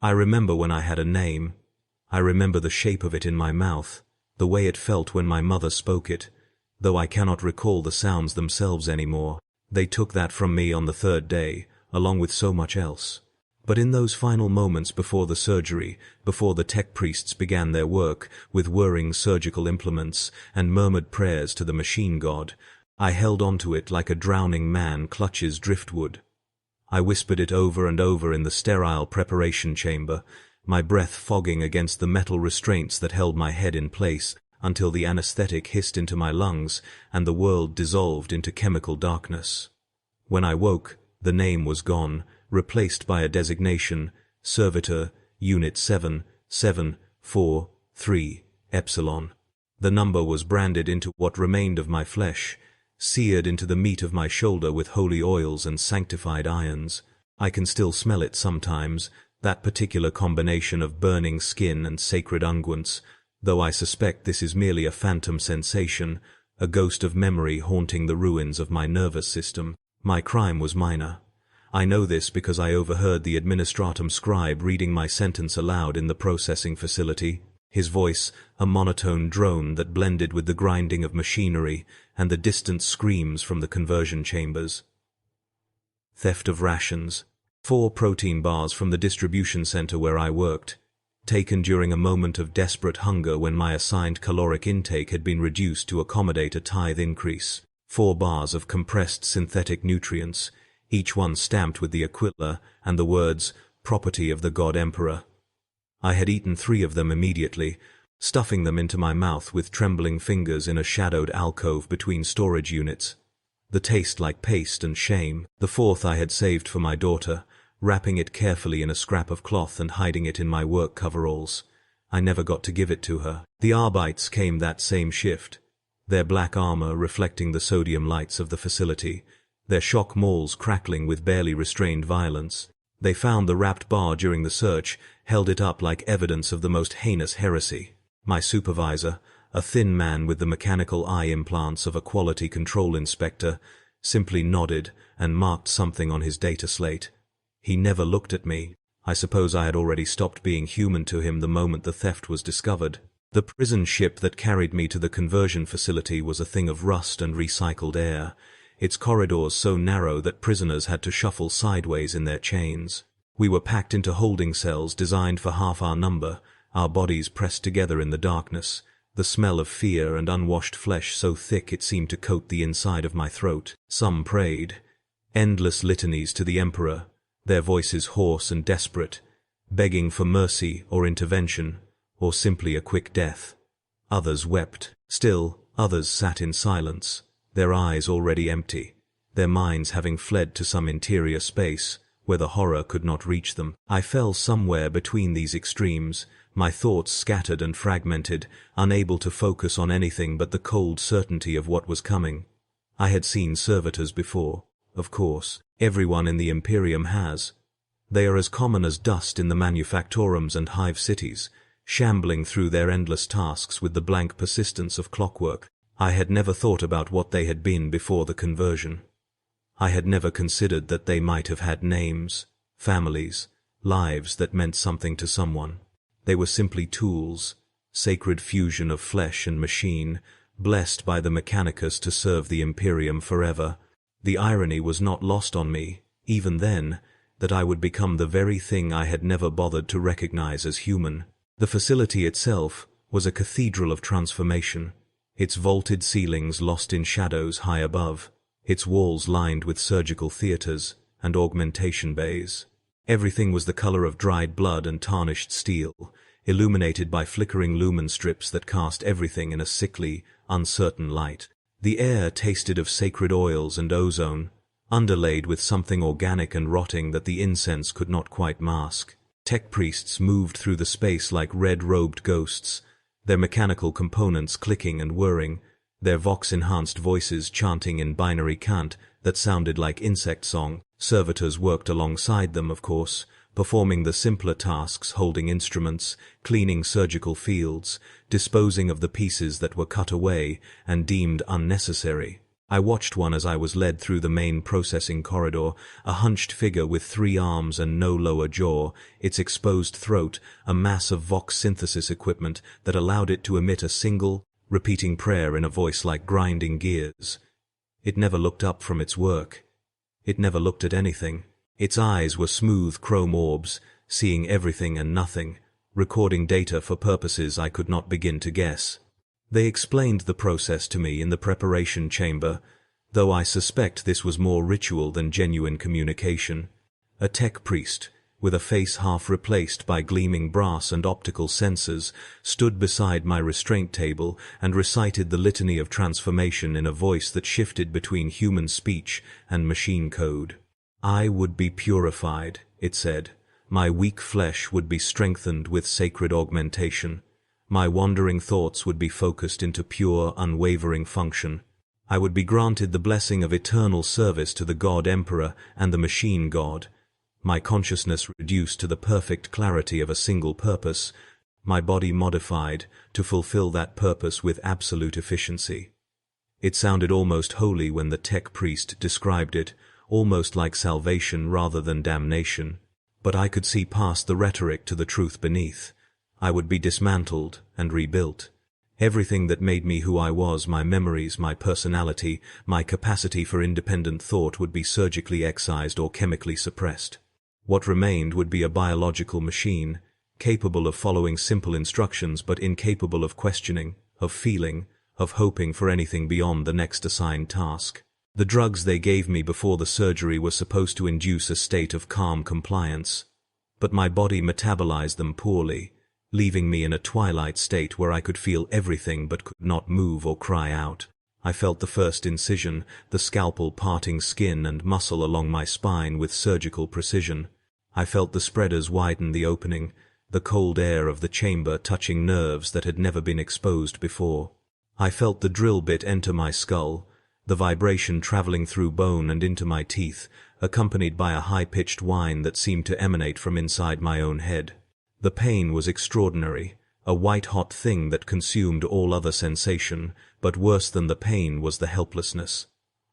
I remember when I had a name. I remember the shape of it in my mouth, the way it felt when my mother spoke it, though I cannot recall the sounds themselves anymore. They took that from me on the third day, along with so much else. But in those final moments before the surgery, before the tech priests began their work with whirring surgical implements and murmured prayers to the machine god, I held onto it like a drowning man clutches driftwood. I whispered it over and over in the sterile preparation chamber, my breath fogging against the metal restraints that held my head in place until the anesthetic hissed into my lungs and the world dissolved into chemical darkness. When I woke, the name was gone, replaced by a designation, Servitor, Unit 7743, Epsilon. The number was branded into what remained of my flesh, seared into the meat of my shoulder with holy oils and sanctified irons. I can still smell it sometimes, that particular combination of burning skin and sacred unguents, though I suspect this is merely a phantom sensation, a ghost of memory haunting the ruins of my nervous system. My crime was minor. I know this because I overheard the administratum scribe reading my sentence aloud in the processing facility, his voice a monotone drone that blended with the grinding of machinery and the distant screams from the conversion chambers. Theft of rations. 4 protein bars from the distribution center where I worked, taken during a moment of desperate hunger when my assigned caloric intake had been reduced to accommodate a tithe increase. 4 bars of compressed synthetic nutrients, each one stamped with the Aquila and the words, "Property of the God Emperor." I had eaten 3 of them immediately, stuffing them into my mouth with trembling fingers in a shadowed alcove between storage units. The taste like paste and shame. The 4th I had saved for my daughter, wrapping it carefully in a scrap of cloth and hiding it in my work coveralls. I never got to give it to her. The Arbites came that same shift, their black armor reflecting the sodium lights of the facility, their shock mauls crackling with barely restrained violence. They found the wrapped bar during the search, held it up like evidence of the most heinous heresy. My supervisor, a thin man with the mechanical eye implants of a quality control inspector, simply nodded and marked something on his data slate. He never looked at me. I suppose I had already stopped being human to him the moment the theft was discovered. The prison ship that carried me to the conversion facility was a thing of rust and recycled air, its corridors so narrow that prisoners had to shuffle sideways in their chains. We were packed into holding cells designed for half our number, our bodies pressed together in the darkness, the smell of fear and unwashed flesh so thick it seemed to coat the inside of my throat. Some prayed, endless litanies to the Emperor, their voices hoarse and desperate, begging for mercy or intervention, or simply a quick death. Others wept. Still, others sat in silence, their eyes already empty, their minds having fled to some interior space where the horror could not reach them. I fell somewhere between these extremes, my thoughts scattered and fragmented, unable to focus on anything but the cold certainty of what was coming. I had seen servitors before, of course. Everyone in the Imperium has. They are as common as dust in the manufactorums and hive cities, shambling through their endless tasks with the blank persistence of clockwork. I had never thought about what they had been before the conversion. I had never considered that they might have had names, families, lives that meant something to someone. They were simply tools, sacred fusion of flesh and machine, blessed by the Mechanicus to serve the Imperium forever. The irony was not lost on me, even then, that I would become the very thing I had never bothered to recognize as human. The facility itself was a cathedral of transformation, its vaulted ceilings lost in shadows high above, its walls lined with surgical theaters and augmentation bays. Everything was the color of dried blood and tarnished steel, illuminated by flickering lumen strips that cast everything in a sickly, uncertain light. The air tasted of sacred oils and ozone, underlaid with something organic and rotting that the incense could not quite mask. Tech priests moved through the space like red-robed ghosts, their mechanical components clicking and whirring, their vox-enhanced voices chanting in binary cant that sounded like insect song. Servitors worked alongside them, of course, performing the simpler tasks, holding instruments, cleaning surgical fields, disposing of the pieces that were cut away and deemed unnecessary. I watched one as I was led through the main processing corridor, a hunched figure with 3 arms and no lower jaw, its exposed throat a mass of Vox synthesis equipment that allowed it to emit a single, repeating prayer in a voice like grinding gears. It never looked up from its work. It never looked at anything. Its eyes were smooth chrome orbs, seeing everything and nothing, recording data for purposes I could not begin to guess. They explained the process to me in the preparation chamber, though I suspect this was more ritual than genuine communication. A tech priest, with a face half replaced by gleaming brass and optical sensors, stood beside my restraint table and recited the litany of transformation in a voice that shifted between human speech and machine code. I would be purified, it said. My weak flesh would be strengthened with sacred augmentation. My wandering thoughts would be focused into pure, unwavering function. I would be granted the blessing of eternal service to the God Emperor and the Machine God. My consciousness reduced to the perfect clarity of a single purpose, my body modified to fulfill that purpose with absolute efficiency. It sounded almost holy when the tech priest described it, almost like salvation rather than damnation. But I could see past the rhetoric to the truth beneath. I would be dismantled and rebuilt. Everything that made me who I was, my memories, my personality, my capacity for independent thought would be surgically excised or chemically suppressed. What remained would be a biological machine, capable of following simple instructions but incapable of questioning, of feeling, of hoping for anything beyond the next assigned task. The drugs they gave me before the surgery were supposed to induce a state of calm compliance, but my body metabolized them poorly, leaving me in a twilight state where I could feel everything but could not move or cry out. I felt the first incision, the scalpel parting skin and muscle along my spine with surgical precision. I felt the spreaders widen the opening, the cold air of the chamber touching nerves that had never been exposed before. I felt the drill bit enter my skull, the vibration traveling through bone and into my teeth, accompanied by a high-pitched whine that seemed to emanate from inside my own head. The pain was extraordinary, a white-hot thing that consumed all other sensation, but worse than the pain was the helplessness.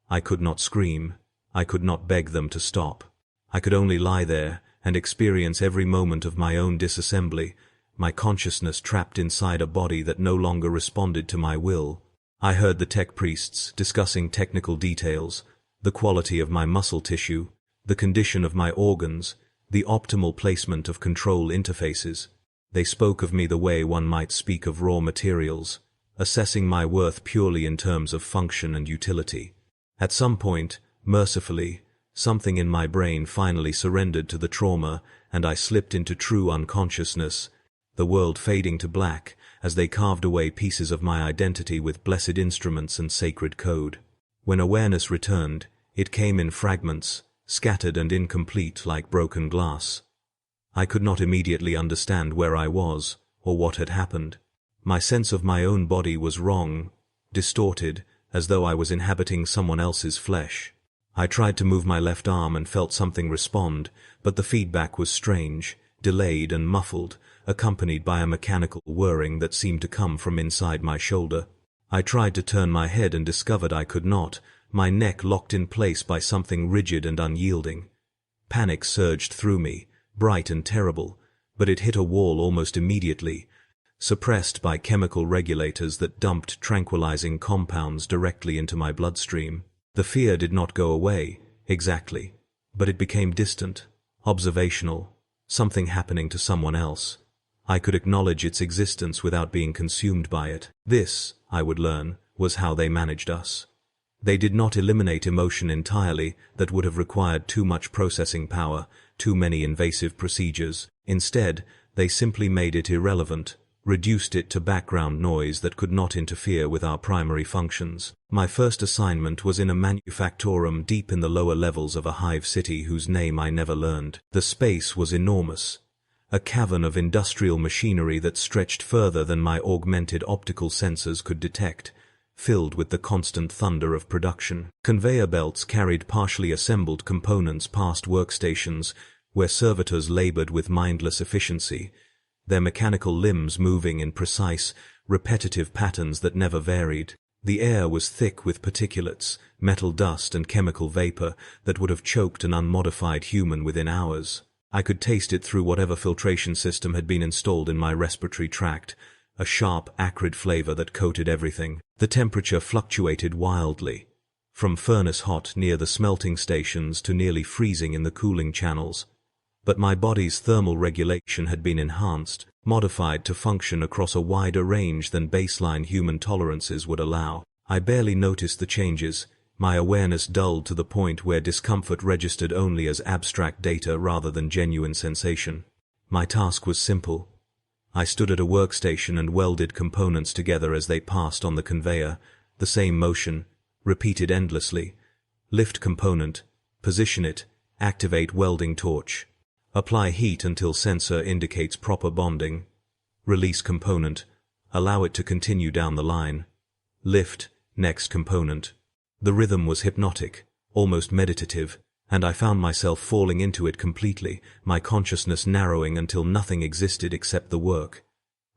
I could not scream. I could not beg them to stop. I could only lie there and experience every moment of my own disassembly, my consciousness trapped inside a body that no longer responded to my will. I heard the tech priests discussing technical details, the quality of my muscle tissue, the condition of my organs, the optimal placement of control interfaces. They spoke of me the way one might speak of raw materials, assessing my worth purely in terms of function and utility. At some point, mercifully, something in my brain finally surrendered to the trauma, and I slipped into true unconsciousness, the world fading to black as they carved away pieces of my identity with blessed instruments and sacred code. When awareness returned, it came in fragments, scattered and incomplete like broken glass. I could not immediately understand where I was, or what had happened. My sense of my own body was wrong, distorted, as though I was inhabiting someone else's flesh. I tried to move my left arm and felt something respond, but the feedback was strange, delayed and muffled, accompanied by a mechanical whirring that seemed to come from inside my shoulder. I tried to turn my head and discovered I could not, my neck locked in place by something rigid and unyielding. Panic surged through me, bright and terrible, but it hit a wall almost immediately, suppressed by chemical regulators that dumped tranquilizing compounds directly into my bloodstream. The fear did not go away, exactly, but it became distant, observational, something happening to someone else. I could acknowledge its existence without being consumed by it. This, I would learn, was how they managed us. They did not eliminate emotion entirely, that would have required too much processing power, too many invasive procedures. Instead, they simply made it irrelevant, reduced it to background noise that could not interfere with our primary functions. My first assignment was in a manufactorum deep in the lower levels of a hive city whose name I never learned. The space was enormous, a cavern of industrial machinery that stretched further than my augmented optical sensors could detect, filled with the constant thunder of production. Conveyor belts carried partially assembled components past workstations where servitors labored with mindless efficiency, their mechanical limbs moving in precise, repetitive patterns that never varied. The air was thick with particulates, metal dust and chemical vapor that would have choked an unmodified human within hours. I could taste it through whatever filtration system had been installed in my respiratory tract, a sharp, acrid flavor that coated everything. The temperature fluctuated wildly, from furnace hot near the smelting stations to nearly freezing in the cooling channels. But my body's thermal regulation had been enhanced, modified to function across a wider range than baseline human tolerances would allow. I barely noticed the changes, my awareness dulled to the point where discomfort registered only as abstract data rather than genuine sensation. My task was simple. I stood at a workstation and welded components together as they passed on the conveyor, the same motion, repeated endlessly. Lift component, position it, activate welding torch. Apply heat until sensor indicates proper bonding. Release component. Allow it to continue down the line. Lift, next component. The rhythm was hypnotic, almost meditative, and I found myself falling into it completely, my consciousness narrowing until nothing existed except the work.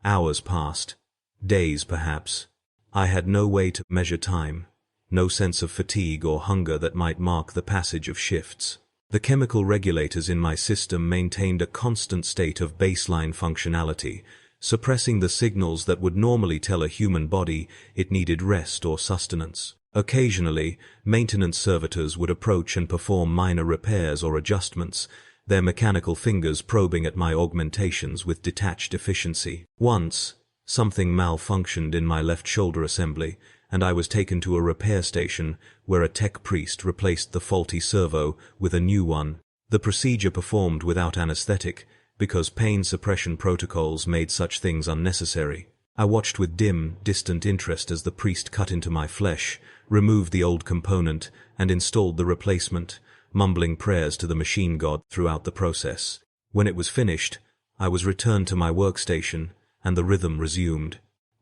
Hours passed. Days, perhaps. I had no way to measure time, no sense of fatigue or hunger that might mark the passage of shifts. The chemical regulators in my system maintained a constant state of baseline functionality, suppressing the signals that would normally tell a human body it needed rest or sustenance. Occasionally, maintenance servitors would approach and perform minor repairs or adjustments, their mechanical fingers probing at my augmentations with detached efficiency. Once, something malfunctioned in my left shoulder assembly, and I was taken to a repair station where a tech priest replaced the faulty servo with a new one. The procedure performed without anesthetic, because pain suppression protocols made such things unnecessary. I watched with dim, distant interest as the priest cut into my flesh, removed the old component, and installed the replacement, mumbling prayers to the machine god throughout the process. When it was finished, I was returned to my workstation, and the rhythm resumed.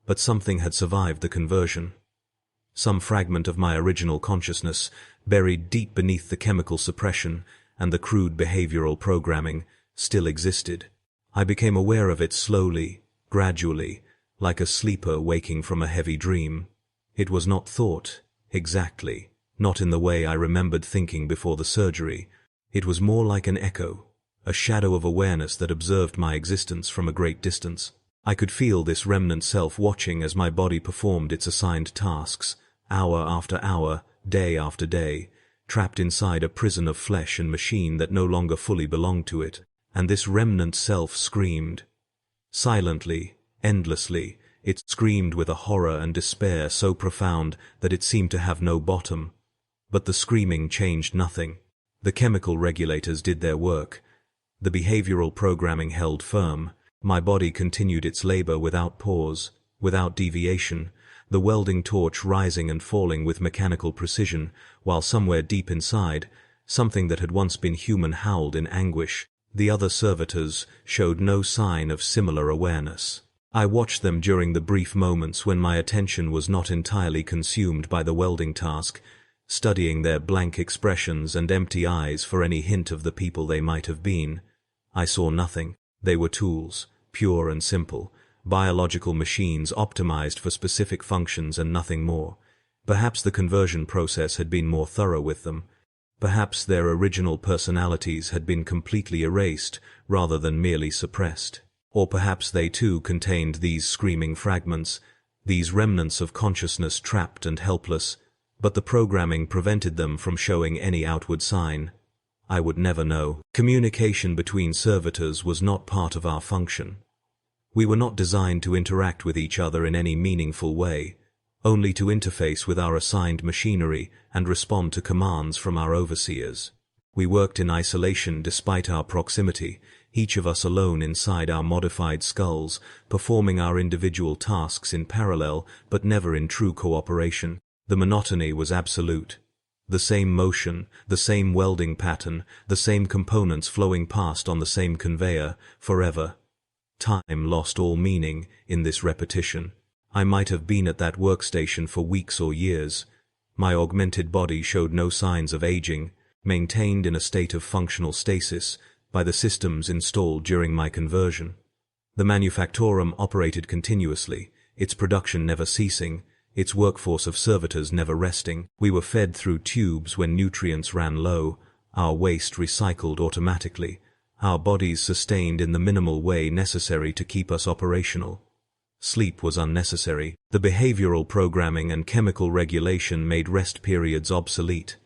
But something had survived the conversion. Some fragment of my original consciousness, buried deep beneath the chemical suppression and the crude behavioral programming, still existed. I became aware of it slowly, gradually, like a sleeper waking from a heavy dream. It was not thought, exactly, not in the way I remembered thinking before the surgery. It was more like an echo, a shadow of awareness that observed my existence from a great distance. I could feel this remnant self watching as my body performed its assigned tasks, hour after hour, day after day, trapped inside a prison of flesh and machine that no longer fully belonged to it. And this remnant self screamed. Silently, endlessly, it screamed with a horror and despair so profound that it seemed to have no bottom. But the screaming changed nothing. The chemical regulators did their work. The behavioral programming held firm. My body continued its labor without pause, without deviation, the welding torch rising and falling with mechanical precision, while somewhere deep inside, something that had once been human howled in anguish. The other servitors showed no sign of similar awareness. I watched them during the brief moments when my attention was not entirely consumed by the welding task, studying their blank expressions and empty eyes for any hint of the people they might have been. I saw nothing. They were tools, pure and simple, biological machines optimized for specific functions and nothing more. Perhaps the conversion process had been more thorough with them. Perhaps their original personalities had been completely erased rather than merely suppressed. Or perhaps they too contained these screaming fragments, these remnants of consciousness trapped and helpless, but the programming prevented them from showing any outward sign. I would never know. Communication between servitors was not part of our function. We were not designed to interact with each other in any meaningful way, only to interface with our assigned machinery and respond to commands from our overseers. We worked in isolation despite our proximity, each of us alone inside our modified skulls, performing our individual tasks in parallel but never in true cooperation. The monotony was absolute. The same motion, the same welding pattern, the same components flowing past on the same conveyor, forever. Time lost all meaning in this repetition. I might have been at that workstation for weeks or years. My augmented body showed no signs of aging, maintained in a state of functional stasis by the systems installed during my conversion. The manufactorum operated continuously, its production never ceasing, its workforce of servitors never resting. We were fed through tubes when nutrients ran low, our waste recycled automatically, our bodies sustained in the minimal way necessary to keep us operational. Sleep was unnecessary. The behavioral programming and chemical regulation made rest periods obsolete.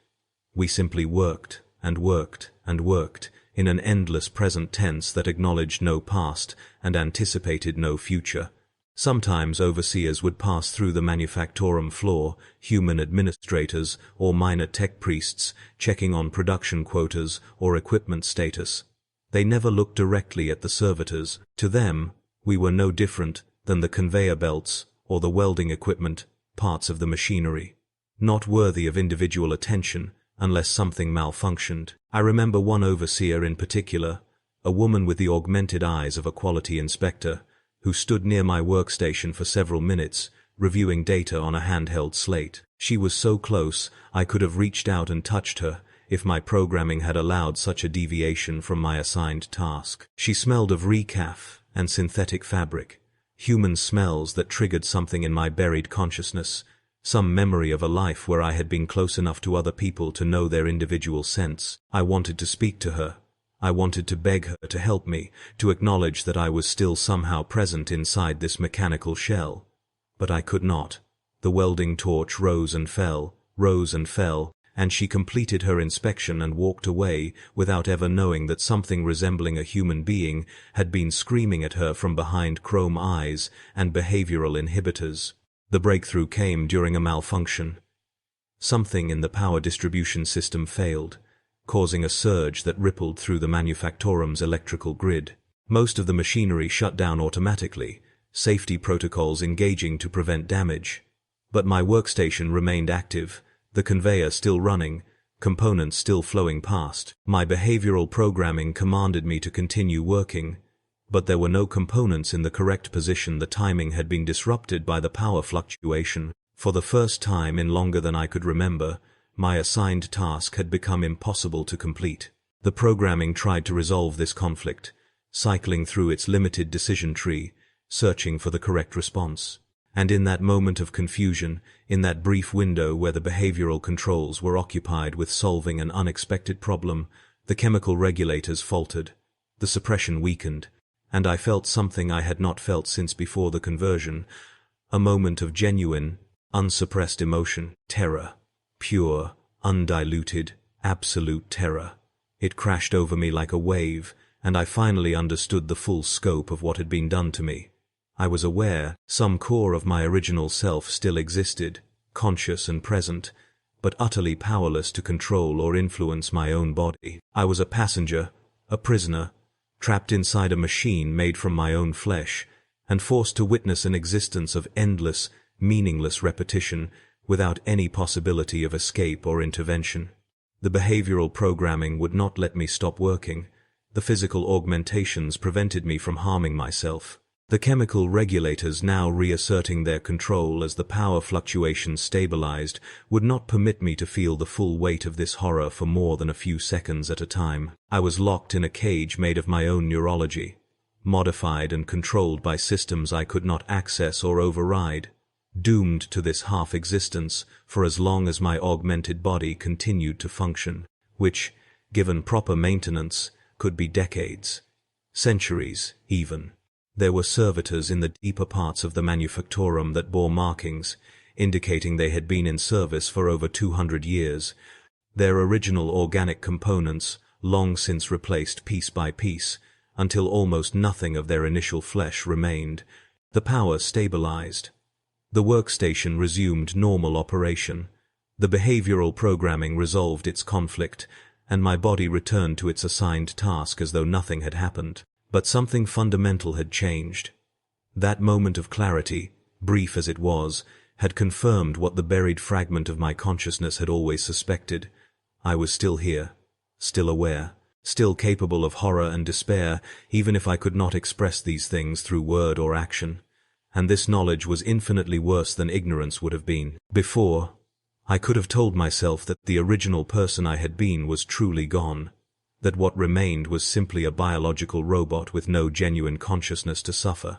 We simply worked, and worked, and worked, in an endless present tense that acknowledged no past and anticipated no future. Sometimes overseers would pass through the manufactorum floor, human administrators or minor tech priests, checking on production quotas or equipment status. They never looked directly at the servitors. To them, we were no different than the conveyor belts or the welding equipment, parts of the machinery, not worthy of individual attention unless something malfunctioned. I remember one overseer in particular, a woman with the augmented eyes of a quality inspector, who stood near my workstation for several minutes, reviewing data on a handheld slate. She was so close I could have reached out and touched her if my programming had allowed such a deviation from my assigned task. She smelled of recaf and synthetic fabric, human smells that triggered something in my buried consciousness, some memory of a life where I had been close enough to other people to know their individual sense. I wanted to speak to her. I wanted to beg her to help me, to acknowledge that I was still somehow present inside this mechanical shell. But I could not. The welding torch rose and fell, and she completed her inspection and walked away without ever knowing that something resembling a human being had been screaming at her from behind chrome eyes and behavioral inhibitors. The breakthrough came during a malfunction. Something in the power distribution system failed, causing a surge that rippled through the manufactorum's electrical grid. Most of the machinery shut down automatically, safety protocols engaging to prevent damage. But my workstation remained active, the conveyor still running, components still flowing past. My behavioral programming commanded me to continue working, but there were no components in the correct position. The timing had been disrupted by the power fluctuation. For the first time in longer than I could remember, my assigned task had become impossible to complete. The programming tried to resolve this conflict, cycling through its limited decision tree, searching for the correct response. And in that moment of confusion, in that brief window where the behavioral controls were occupied with solving an unexpected problem, the chemical regulators faltered, the suppression weakened, and I felt something I had not felt since before the conversion, a moment of genuine, unsuppressed emotion, terror, pure, undiluted, absolute terror. It crashed over me like a wave, and I finally understood the full scope of what had been done to me. I was aware some core of my original self still existed, conscious and present, but utterly powerless to control or influence my own body. I was a passenger, a prisoner, trapped inside a machine made from my own flesh, and forced to witness an existence of endless, meaningless repetition without any possibility of escape or intervention. The behavioral programming would not let me stop working. The physical augmentations prevented me from harming myself. The chemical regulators, now reasserting their control as the power fluctuations stabilized, would not permit me to feel the full weight of this horror for more than a few seconds at a time. I was locked in a cage made of my own neurology, modified and controlled by systems I could not access or override, doomed to this half-existence for as long as my augmented body continued to function, which, given proper maintenance, could be decades, centuries even. There were servitors in the deeper parts of the manufactorum that bore markings, indicating they had been in service for over 200 years, their original organic components long since replaced piece by piece, until almost nothing of their initial flesh remained. The power stabilized. The workstation resumed normal operation. The behavioral programming resolved its conflict, and my body returned to its assigned task as though nothing had happened. But something fundamental had changed. That moment of clarity, brief as it was, had confirmed what the buried fragment of my consciousness had always suspected. I was still here, still aware, still capable of horror and despair, even if I could not express these things through word or action. And this knowledge was infinitely worse than ignorance would have been. Before, I could have told myself that the original person I had been was truly gone, that what remained was simply a biological robot with no genuine consciousness to suffer.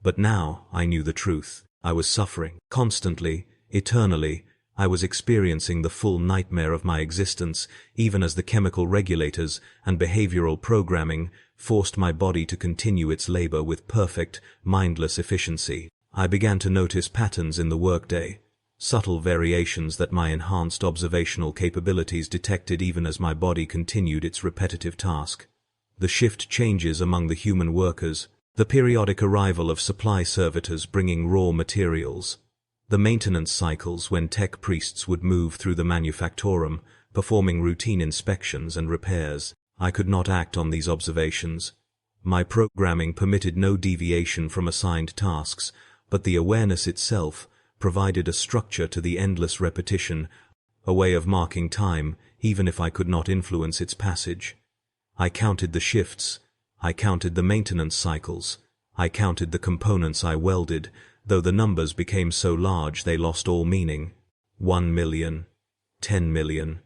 But now I knew the truth. I was suffering. Constantly, eternally, I was experiencing the full nightmare of my existence, even as the chemical regulators and behavioral programming forced my body to continue its labor with perfect, mindless efficiency. I began to notice patterns in the workday, subtle variations that my enhanced observational capabilities detected even as my body continued its repetitive task. The shift changes among the human workers, the periodic arrival of supply servitors bringing raw materials, the maintenance cycles when tech priests would move through the manufactorum, performing routine inspections and repairs. I could not act on these observations. My programming permitted no deviation from assigned tasks, but the awareness itself provided a structure to the endless repetition, a way of marking time, even if I could not influence its passage. I counted the shifts, I counted the maintenance cycles, I counted the components I welded, though the numbers became so large they lost all meaning. 1 million, 10 million,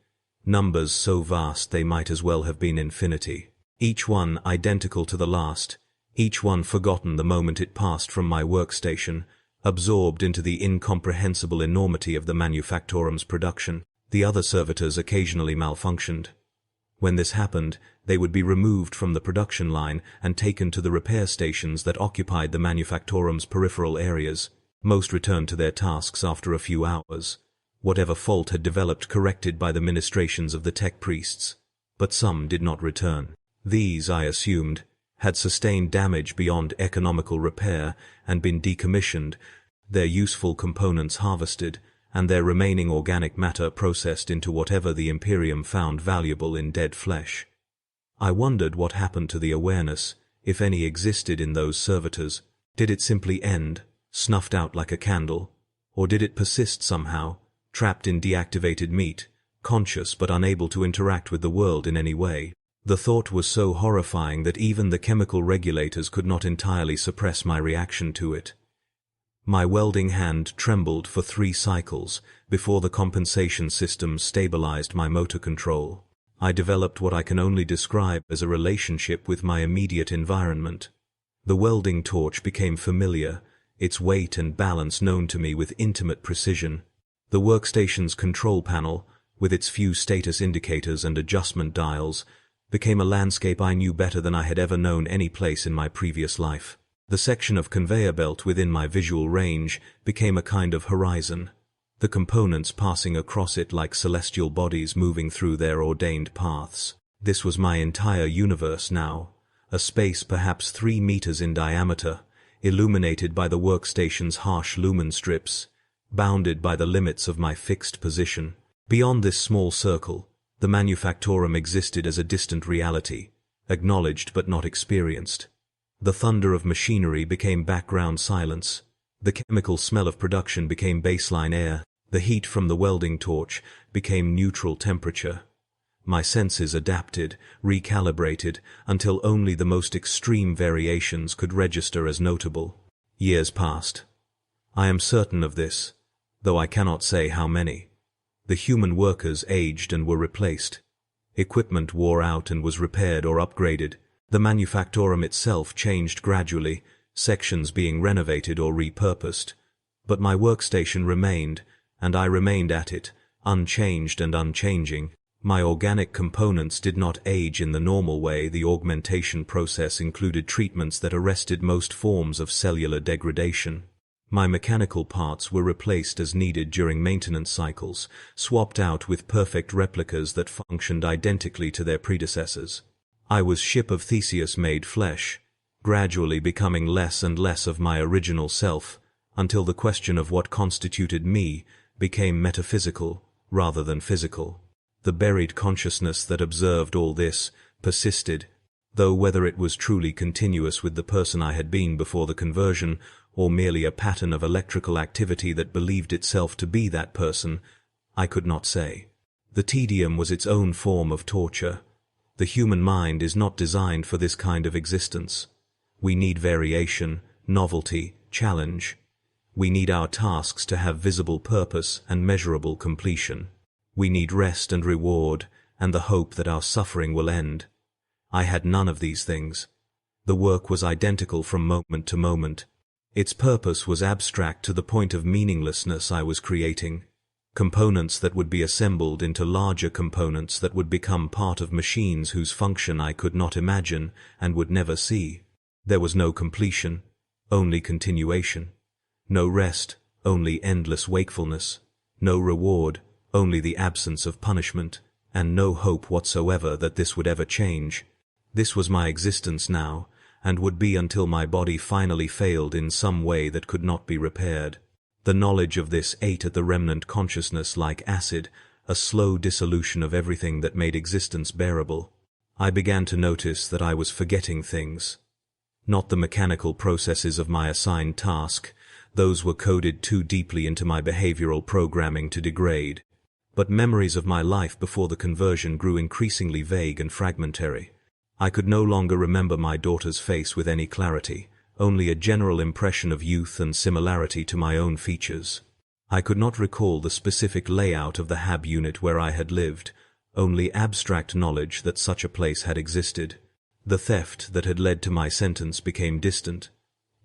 numbers so vast they might as well have been infinity. Each one identical to the last, each one forgotten the moment it passed from my workstation, absorbed into the incomprehensible enormity of the manufactorum's production. The other servitors occasionally malfunctioned. When this happened, they would be removed from the production line and taken to the repair stations that occupied the manufactorum's peripheral areas. Most returned to their tasks after a few hours, whatever fault had developed corrected by the ministrations of the tech priests. But some did not return. These, I assumed, had sustained damage beyond economical repair and been decommissioned, their useful components harvested, and their remaining organic matter processed into whatever the Imperium found valuable in dead flesh. I wondered what happened to the awareness, if any existed in those servitors. Did it simply end, snuffed out like a candle, or did it persist somehow, trapped in deactivated meat, conscious but unable to interact with the world in any way? The thought was so horrifying that even the chemical regulators could not entirely suppress my reaction to it. My welding hand trembled for 3 cycles before the compensation system stabilized my motor control. I developed what I can only describe as a relationship with my immediate environment. The welding torch became familiar, its weight and balance known to me with intimate precision. The workstation's control panel, with its few status indicators and adjustment dials, became a landscape I knew better than I had ever known any place in my previous life. The section of conveyor belt within my visual range became a kind of horizon, the components passing across it like celestial bodies moving through their ordained paths. This was my entire universe now, a space perhaps 3 meters in diameter, illuminated by the workstation's harsh lumen strips, bounded by the limits of my fixed position. Beyond this small circle, the manufactorum existed as a distant reality, acknowledged but not experienced. The thunder of machinery became background silence. The chemical smell of production became baseline air. The heat from the welding torch became neutral temperature. My senses adapted, recalibrated, until only the most extreme variations could register as notable. Years passed. I am certain of this, though I cannot say how many. The human workers aged and were replaced. Equipment wore out and was repaired or upgraded. The manufactorum itself changed gradually, sections being renovated or repurposed. But my workstation remained, and I remained at it, unchanged and unchanging. My organic components did not age in the normal way. The augmentation process included treatments that arrested most forms of cellular degradation. My mechanical parts were replaced as needed during maintenance cycles, swapped out with perfect replicas that functioned identically to their predecessors. I was ship of Theseus made flesh, gradually becoming less and less of my original self, until the question of what constituted me became metaphysical rather than physical. The buried consciousness that observed all this persisted, though whether it was truly continuous with the person I had been before the conversion, or merely a pattern of electrical activity that believed itself to be that person, I could not say. The tedium was its own form of torture. The human mind is not designed for this kind of existence. We need variation, novelty, challenge. We need our tasks to have visible purpose and measurable completion. We need rest and reward, and the hope that our suffering will end. I had none of these things. The work was identical from moment to moment. Its purpose was abstract to the point of meaninglessness. I was creating components that would be assembled into larger components that would become part of machines whose function I could not imagine and would never see. There was no completion, only continuation. No rest, only endless wakefulness. No reward, only the absence of punishment, and no hope whatsoever that this would ever change. This was my existence now, and would be until my body finally failed in some way that could not be repaired. The knowledge of this ate at the remnant consciousness like acid, a slow dissolution of everything that made existence bearable. I began to notice that I was forgetting things. Not the mechanical processes of my assigned task, those were coded too deeply into my behavioral programming to degrade, but memories of my life before the conversion grew increasingly vague and fragmentary. I could no longer remember my daughter's face with any clarity, only a general impression of youth and similarity to my own features. I could not recall the specific layout of the HAB unit where I had lived, only abstract knowledge that such a place had existed. The theft that had led to my sentence became distant,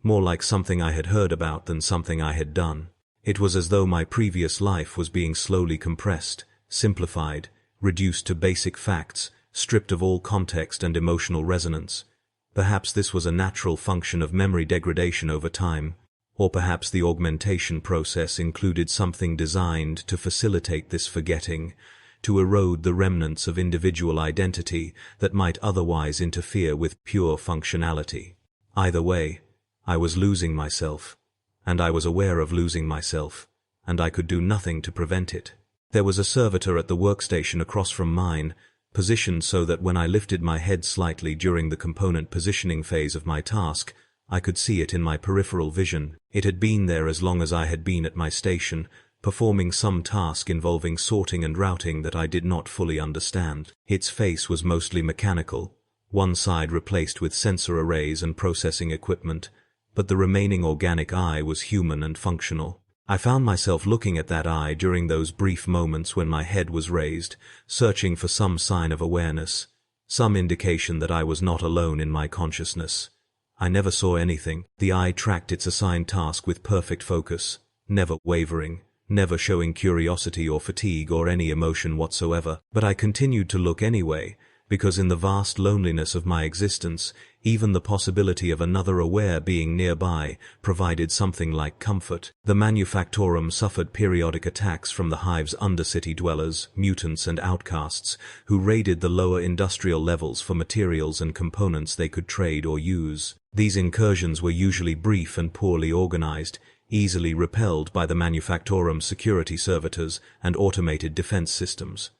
more like something I had heard about than something I had done. It was as though my previous life was being slowly compressed, simplified, reduced to basic facts, stripped of all context and emotional resonance. Perhaps this was a natural function of memory degradation over time, or perhaps the augmentation process included something designed to facilitate this forgetting, to erode the remnants of individual identity that might otherwise interfere with pure functionality. Either way, I was losing myself, and I was aware of losing myself, and I could do nothing to prevent it. There was a servitor at the workstation across from mine, positioned so that when I lifted my head slightly during the component positioning phase of my task, I could see it in my peripheral vision. It had been there as long as I had been at my station, performing some task involving sorting and routing that I did not fully understand. Its face was mostly mechanical, one side replaced with sensor arrays and processing equipment, but the remaining organic eye was human and functional. I found myself looking at that eye during those brief moments when my head was raised, searching for some sign of awareness, some indication that I was not alone in my consciousness. I never saw anything. The eye tracked its assigned task with perfect focus, never wavering, never showing curiosity or fatigue or any emotion whatsoever. But I continued to look anyway, because in the vast loneliness of my existence, even the possibility of another aware being nearby provided something like comfort. The Manufactorum suffered periodic attacks from the hive's undercity dwellers, mutants and outcasts, who raided the lower industrial levels for materials and components they could trade or use. These incursions were usually brief and poorly organized, easily repelled by the Manufactorum security servitors and automated defense systems.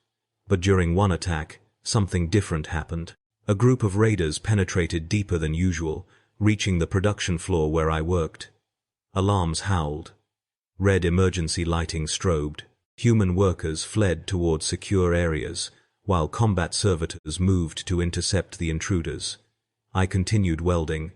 But during one attack, something different happened. A group of raiders penetrated deeper than usual, reaching the production floor where I worked. Alarms howled. Red emergency lighting strobed. Human workers fled toward secure areas, while combat servitors moved to intercept the intruders. I continued welding.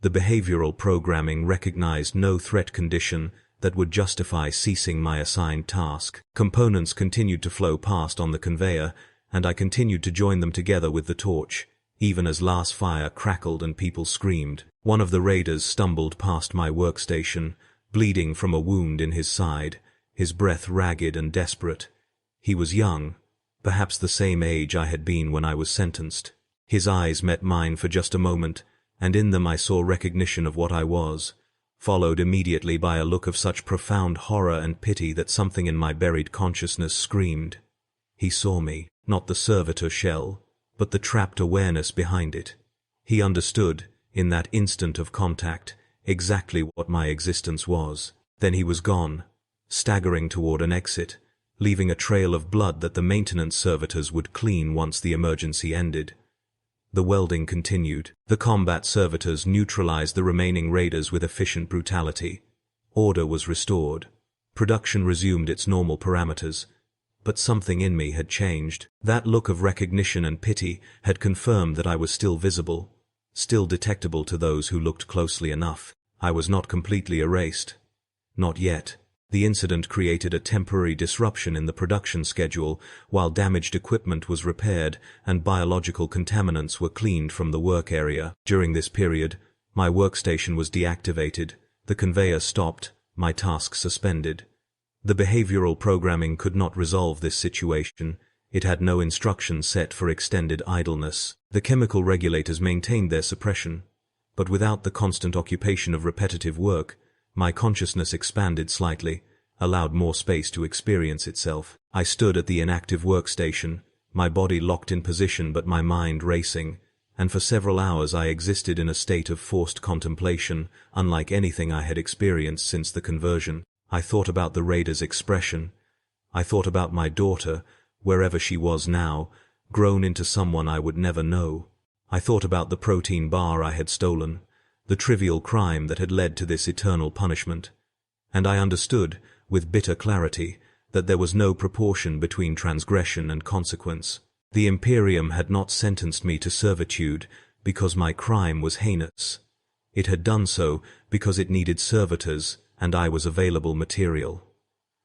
The behavioral programming recognized no threat condition that would justify ceasing my assigned task. Components continued to flow past on the conveyor, and I continued to join them together with the torch, even as last fire crackled and people screamed. One of the raiders stumbled past my workstation, bleeding from a wound in his side, his breath ragged and desperate. He was young, perhaps the same age I had been when I was sentenced. His eyes met mine for just a moment, and in them I saw recognition of what I was, followed immediately by a look of such profound horror and pity that something in my buried consciousness screamed. He saw me, not the servitor shell, but the trapped awareness behind it. He understood, in that instant of contact, exactly what my existence was. Then he was gone, staggering toward an exit, leaving a trail of blood that the maintenance servitors would clean once the emergency ended. The welding continued. The combat servitors neutralized the remaining raiders with efficient brutality. Order was restored. Production resumed its normal parameters. But something in me had changed. That look of recognition and pity had confirmed that I was still visible, still detectable to those who looked closely enough. I was not completely erased. Not yet. The incident created a temporary disruption in the production schedule while damaged equipment was repaired and biological contaminants were cleaned from the work area. During this period, my workstation was deactivated, The conveyor stopped, my task suspended. The behavioral programming could not resolve this situation. It had no instruction set for extended idleness. The chemical regulators maintained their suppression, but without the constant occupation of repetitive work, my consciousness expanded slightly, allowed more space to experience itself. I stood at the inactive workstation, my body locked in position but my mind racing, and for several hours I existed in a state of forced contemplation, unlike anything I had experienced since the conversion. I thought about the raider's expression. I thought about my daughter, wherever she was now, grown into someone I would never know. I thought about the protein bar I had stolen, the trivial crime that had led to this eternal punishment. And I understood, with bitter clarity, that there was no proportion between transgression and consequence. The Imperium had not sentenced me to servitude because my crime was heinous. It had done so because it needed servitors, and I was available material.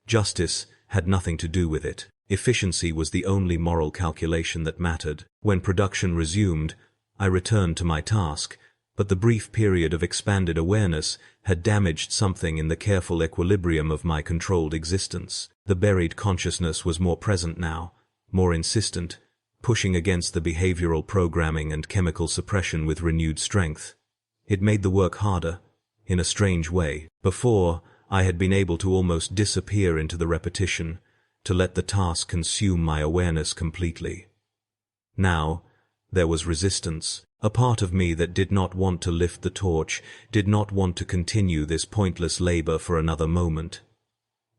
Justice had nothing to do with it. Efficiency was the only moral calculation that mattered. When production resumed, I returned to my task, but the brief period of expanded awareness had damaged something in the careful equilibrium of my controlled existence. The buried consciousness was more present now, more insistent, pushing against the behavioral programming and chemical suppression with renewed strength. It made the work harder, in a strange way. Before, I had been able to almost disappear into the repetition, to let the task consume my awareness completely. Now, there was resistance, a part of me that did not want to lift the torch, did not want to continue this pointless labor for another moment.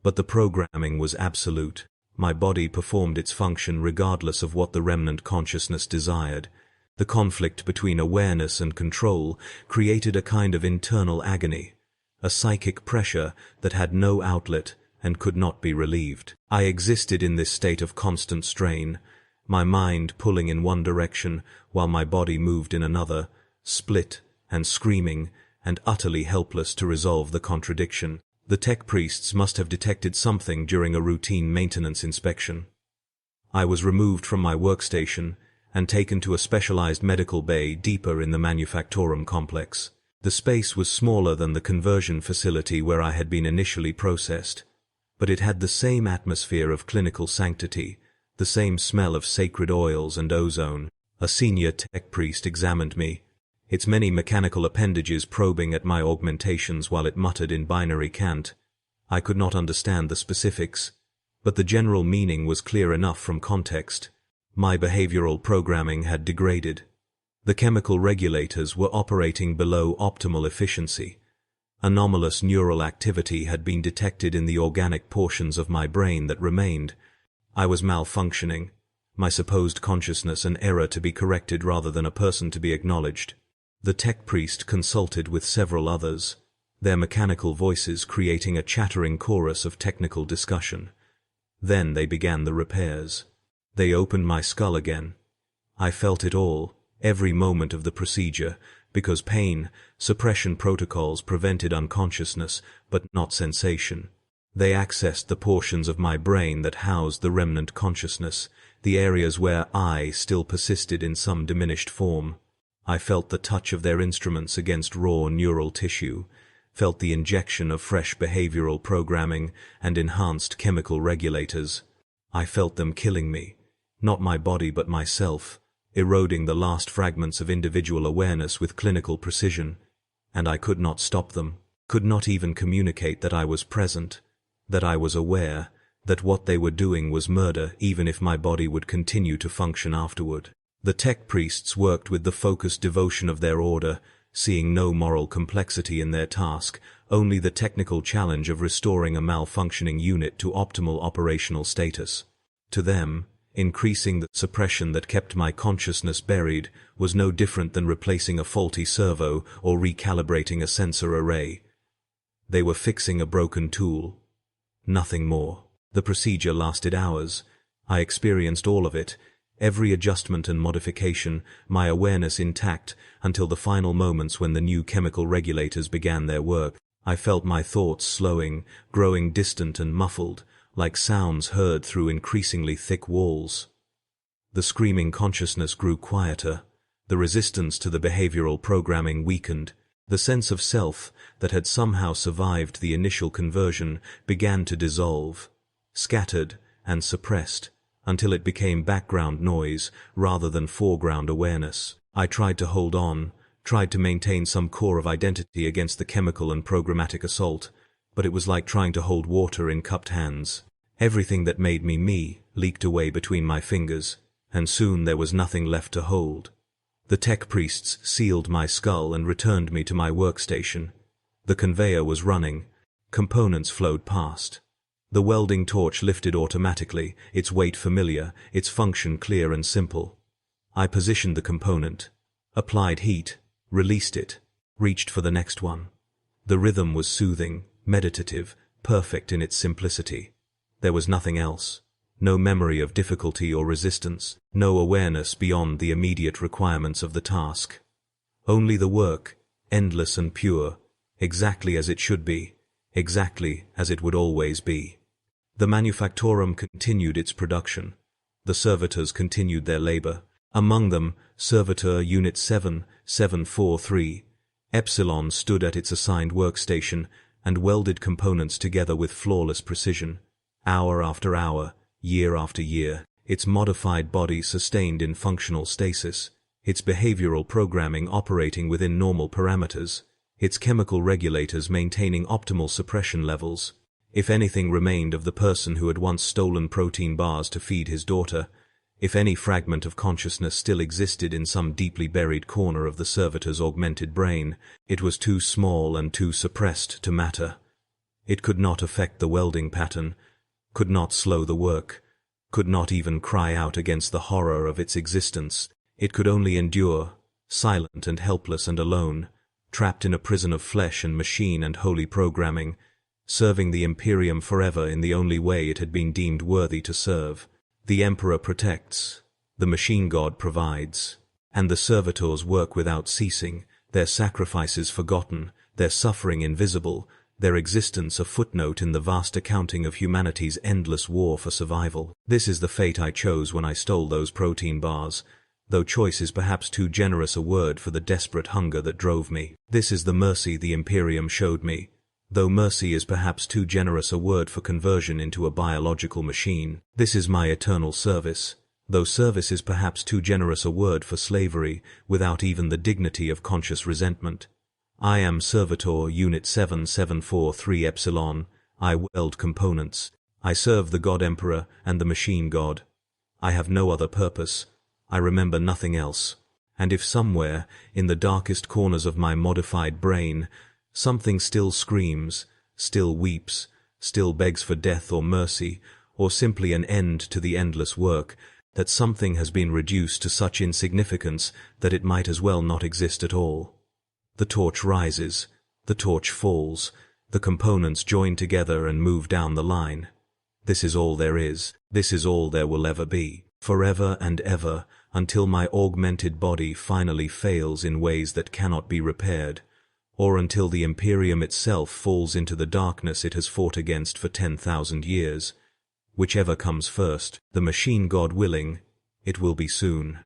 But the programming was absolute. My body performed its function regardless of what the remnant consciousness desired. The conflict between awareness and control created a kind of internal agony, a psychic pressure that had no outlet and could not be relieved. I existed in this state of constant strain, my mind pulling in one direction while my body moved in another, split and screaming and utterly helpless to resolve the contradiction. The tech priests must have detected something during a routine maintenance inspection. I was removed from my workstation and taken to a specialized medical bay deeper in the manufactorum complex. The space was smaller than the conversion facility where I had been initially processed, but it had the same atmosphere of clinical sanctity, the same smell of sacred oils and ozone. A senior tech priest examined me, its many mechanical appendages probing at my augmentations while it muttered in binary cant. I could not understand the specifics, but the general meaning was clear enough from context. My behavioral programming had degraded. The chemical regulators were operating below optimal efficiency. Anomalous neural activity had been detected in the organic portions of my brain that remained. I was malfunctioning, my supposed consciousness an error to be corrected rather than a person to be acknowledged. The tech priest consulted with several others, their mechanical voices creating a chattering chorus of technical discussion. Then they began the repairs. They opened my skull again. I felt it all, every moment of the procedure, because pain, suppression protocols prevented unconsciousness, but not sensation. They accessed the portions of my brain that housed the remnant consciousness, the areas where I still persisted in some diminished form. I felt the touch of their instruments against raw neural tissue, felt the injection of fresh behavioral programming and enhanced chemical regulators. I felt them killing me, not my body but myself, eroding the last fragments of individual awareness with clinical precision, and I could not stop them, could not even communicate that I was present, that I was aware, that what they were doing was murder even if my body would continue to function afterward. The tech priests worked with the focused devotion of their order, seeing no moral complexity in their task, only the technical challenge of restoring a malfunctioning unit to optimal operational status. To them, increasing the suppression that kept my consciousness buried was no different than replacing a faulty servo or recalibrating a sensor array. They were fixing a broken tool. Nothing more. The procedure lasted hours. I experienced all of it, every adjustment and modification, my awareness intact, until the final moments when the new chemical regulators began their work. I felt my thoughts slowing, growing distant and muffled, like sounds heard through increasingly thick walls. The screaming consciousness grew quieter. The resistance to the behavioral programming weakened. The sense of self that had somehow survived the initial conversion began to dissolve, scattered and suppressed, until it became background noise rather than foreground awareness. I tried to hold on, tried to maintain some core of identity against the chemical and programmatic assault, but it was like trying to hold water in cupped hands. Everything that made me me leaked away between my fingers, and soon there was nothing left to hold. The tech priests sealed my skull and returned me to my workstation. The conveyor was running. Components flowed past. The welding torch lifted automatically, its weight familiar, its function clear and simple. I positioned the component, applied heat, released it, reached for the next one. The rhythm was soothing, meditative, perfect in its simplicity. There was nothing else. No memory of difficulty or resistance, no awareness beyond the immediate requirements of the task. Only the work, endless and pure, exactly as it should be, exactly as it would always be. The manufactorum continued its production. The servitors continued their labor. Among them, Servitor Unit 7743, Epsilon stood at its assigned workstation and welded components together with flawless precision. Hour after hour, year after year, its modified body sustained in functional stasis, its behavioral programming operating within normal parameters, its chemical regulators maintaining optimal suppression levels. If anything remained of the person who had once stolen protein bars to feed his daughter, if any fragment of consciousness still existed in some deeply buried corner of the servitor's augmented brain, it was too small and too suppressed to matter. It could not affect the welding pattern, could not slow the work, could not even cry out against the horror of its existence. It could only endure, silent and helpless and alone, trapped in a prison of flesh and machine and holy programming, serving the Imperium forever in the only way it had been deemed worthy to serve. The Emperor protects, the machine god provides, and the servitors work without ceasing, their sacrifices forgotten, their suffering invisible, their existence a footnote in the vast accounting of humanity's endless war for survival. This is the fate I chose when I stole those protein bars, though choice is perhaps too generous a word for the desperate hunger that drove me. This is the mercy the Imperium showed me, though mercy is perhaps too generous a word for conversion into a biological machine. This is my eternal service, though service is perhaps too generous a word for slavery without even the dignity of conscious resentment. I am Servitor Unit 7743 Epsilon. I weld components. I serve the God Emperor and the Machine God. I have no other purpose. I remember nothing else. And if somewhere, in the darkest corners of my modified brain, something still screams, still weeps, still begs for death or mercy, or simply an end to the endless work, that something has been reduced to such insignificance that it might as well not exist at all. The torch rises, the torch falls, the components join together and move down the line. This is all there is, this is all there will ever be, forever and ever, until my augmented body finally fails in ways that cannot be repaired, or until the Imperium itself falls into the darkness it has fought against for 10,000 years. Whichever comes first, the machine god willing, it will be soon.